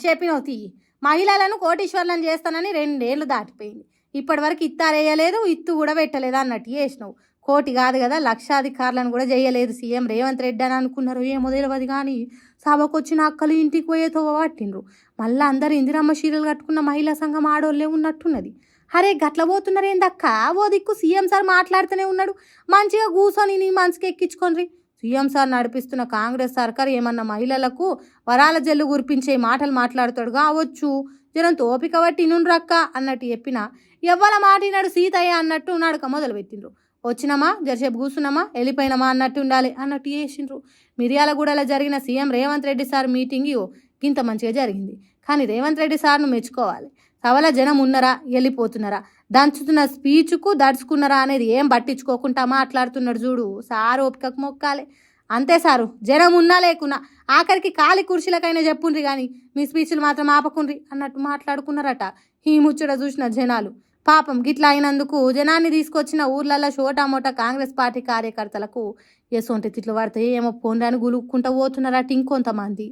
చెప్పినవు తీయి. మహిళలను కోటీశ్వర్లను చేస్తానని 2 ఏళ్ళు దాటిపోయింది. ఇప్పటి వరకు ఇత్తారేయలేదు, ఇత్తు కూడా పెట్టలేదు అన్నట్టు చేసినావు. కోటి కాదు కదా, లక్షాధికారులను కూడా చేయలేదు సీఎం రేవంత్ రెడ్డి అని అనుకున్నారు. ఏమో తెలియదు కానీ సభకొచ్చిన అక్కలు ఇంటికి పోయేతో పట్టిండ్రు. మళ్ళీ అందరు ఇందిరమ్మ చీరలు కట్టుకున్న మహిళా సంఘం ఆడోళ్ళే ఉన్నట్టున్నది. అరే గట్ల పోతున్నారు ఏందక్క? ఓ దిక్కు సీఎం సార్ మాట్లాడుతూనే ఉన్నాడు, మంచిగా కూర్చొని నీ మనసుకి ఎక్కించుకోండి. సీఎం సార్ నడిపిస్తున్న కాంగ్రెస్ సర్కార్ ఏమన్నా మహిళలకు వరాల జల్లు గురిపించే మాటలు మాట్లాడుతాడు కావచ్చు, జనం తోపిక బట్టి ఇనుండ్రక్క అన్నట్టు చెప్పిన ఎవ్వల మాటినాడు సీతయ్య అన్నట్టు నడక మొదలుపెట్టిండ్రు. వచ్చినామా జరసేపు కూర్చున్నామా వెళ్ళిపోయినామా అన్నట్టు ఉండాలి అన్నట్టు చేసిండ్రు. మిర్యాలగూడలో జరిగిన CM Revanth Reddy sir meeting ఇంత మంచిగా జరిగింది. కానీ రేవంత్ రెడ్డి సార్ను మెచ్చుకోవాలి. సవల జనం ఉన్నారా, వెళ్ళిపోతున్నారా, దంచుతున్న స్పీచ్కు దడుచుకున్నారా అనేది ఏం పట్టించుకోకుండా మాట్లాడుతున్నాడు చూడు. సార్ ఓపికకు మొక్కాలి. అంతే సారు, జనం ఉన్నా లేకున్నా ఆఖరికి ఖాళీ కుర్చీలకైనా చెప్పుండ్రి కానీ మీ స్పీచ్లు మాత్రం ఆపకుండ్రి అన్నట్టు మాట్లాడుకున్నారట. ఈ ముచ్చట చూసిన జనాలు పాపం గిట్లా అయినందుకు జనాన్ని తీసుకొచ్చిన ఊర్లలో షోటామోటా కాంగ్రెస్ పార్టీ కార్యకర్తలకు ఎసొంటి తిట్లు పడితే ఏమో పోన్రాని గులుక్కుంటూ పోతున్నారట ఇంకొంతమంది.